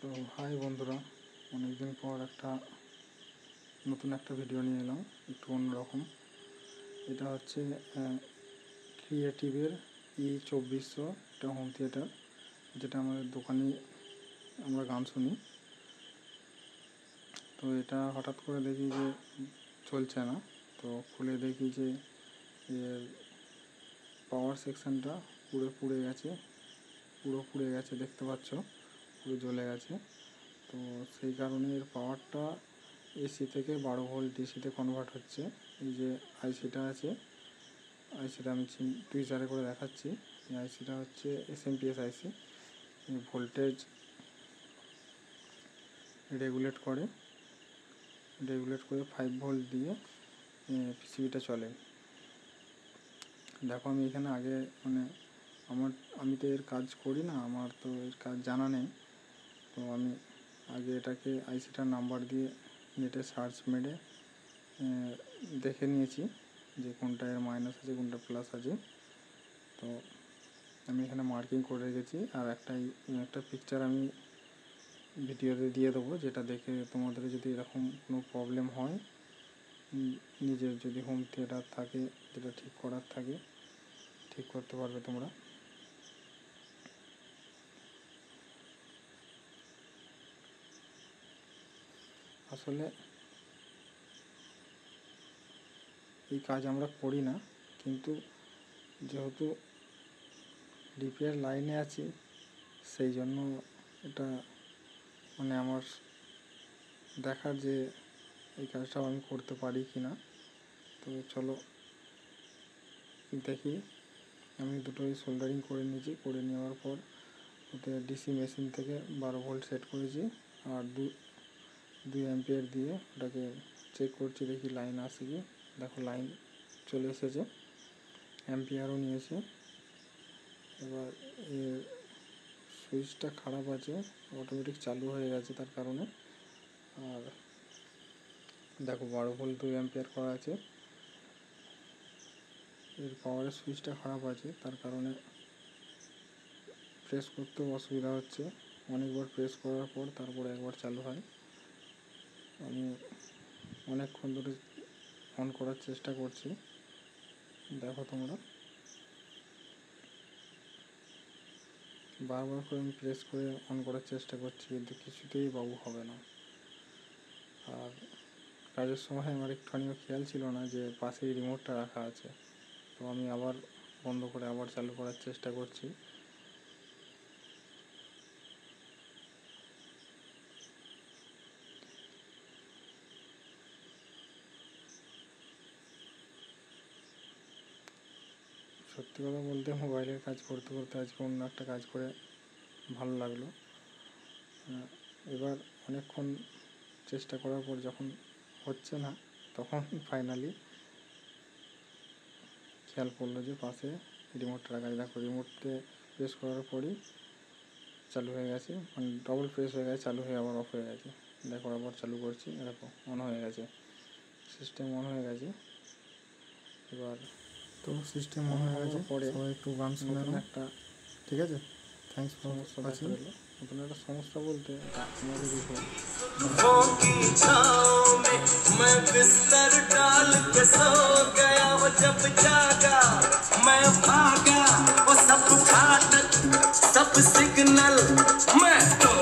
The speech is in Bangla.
তো হাই বন্ধুরা, অনেকদিন পর নতুন একটা ভিডিও নিয়ে এলাম, একটু অন্যরকম। এটা হচ্ছে ক্রিয়েটিভের E2400। এটা হোম থিয়েটার, যেটা আমাদের দোকানে আমরা গান শুনি। তো এটা হঠাৎ করে দেখি যে চলছে না, তো খুলে দেখি যে এর পাওয়ার সেকশানটা পুরো পুড়ে গেছে, দেখতে পাচ্ছ, পুরো জ্বলে গেছে। তো সেই কারণে এর পাওয়ারটা এসি থেকে 12 ভোল্ট ডিসিতে কনভার্ট হচ্ছে। এই যে আইসিটা আছে, আইসিটা আমি টুইজারে করে দেখাচ্ছি। এই আইসিটা হচ্ছে SMPS আইসি। ভোল্টেজ রেগুলেট করে 5 ভোল্ট দিয়ে পিসিবিটা চলে। দেখো, আমি এখানে আগে আমি তো এর কাজ করি না, আমার তো এর কাজ জানা নেই। তো আমি আগে এটাকে আইসিটার নাম্বার দিয়ে নেটে সার্চ মেরে দেখে নিয়েছি যে কোনটা এর মাইনাস আছে, কোনটা প্লাস আছে। তো আমি এখানে মার্কিং করে রেখেছি, আর একটা পিকচার আমি ভিডিওতে দিয়ে দেবো, যেটা দেখে তোমাদের যদি এরকম কোনো প্রবলেম হয়, নিজের যদি হোম থিয়েটার থাকে, যেটা ঠিক করার থাকে, ঠিক করতে পারবে তোমরা। আসলে এই কাজ আমরা করি না, কিন্তু যেহেতু রিপেয়ার লাইনে আছি, সেই জন্য এটা আমার দেখার যে এই কাজটাও আমি করতে পারি কি না। তো চলো দেখি। আমি দুটোই সোল্ডারিং করে নিয়েছি, করে নেওয়ার পর ওতে ডিসি মেশিন থেকে 12 ভোল্ট সেট করেছি, আর 2 অ্যাম্পিয়ার দিয়ে ওটাকে চেক করছি, দেখি লাইন আসে কি। দেখো, লাইন চলে এসেছে, অ্যাম্পিয়ারও নিয়েছে। এবার এর সুইচটা খারাপ আছে, অটোমেটিক চালু হয়ে গেছে তার কারণে। আর দেখো, 12 ভোল্ট 2 অ্যাম্পিয়ার করা আছে। এর পাওয়ারের সুইচটা খারাপ আছে, তার কারণে প্রেস করতেও অসুবিধা হচ্ছে। অনেকবার প্রেস করার পর তারপরে একবার চালু হয়। আমি অনেকক্ষণ ধরে অন করার চেষ্টা করছি, দেখো তোমরা। বারবার করে আমি প্রেস করে অন করার চেষ্টা করছি, কিন্তু কিছুতেই বাবু হবে না। আর কাজের সময় আমার একটুখানিও খেয়াল ছিল না যে পাশেই রিমোটটা রাখা আছে। তো আমি আবার বন্ধ করে আবার চালু করার চেষ্টা করছি। সত্যি কথা বলতে, মোবাইলের কাজ করতে করতে আজকে অন্য একটা কাজ করে ভালো লাগলো। এবার অনেকক্ষণ চেষ্টা করার পর যখন হচ্ছে না, তখন ফাইনালি খেয়াল পড়লো যে পাশে রিমোটটা রাখা আছে। দেখো, রিমোটকে প্রেস করার পরই চালু হয়ে গেছে, ডবল প্রেস হয়ে গেছে, চালু হয়ে আবার অফ হয়ে গেছে। দেখো, আবার চালু করছি, দেখো অন হয়ে গেছে, সিস্টেম অন হয়ে গেছে। এবার তো সিস্টেম অন হয়ে গেছে, পরে সবাই একটু গান শুনে একটা, ঠিক আছে। Thanks for watching. নতুন একটা সমস্যা বলতে আমাদের मैं बिस्तर डाल के सो गया, वो जब जागा मैं भागा, वो सब फाटक सब सिग्नल मैं तो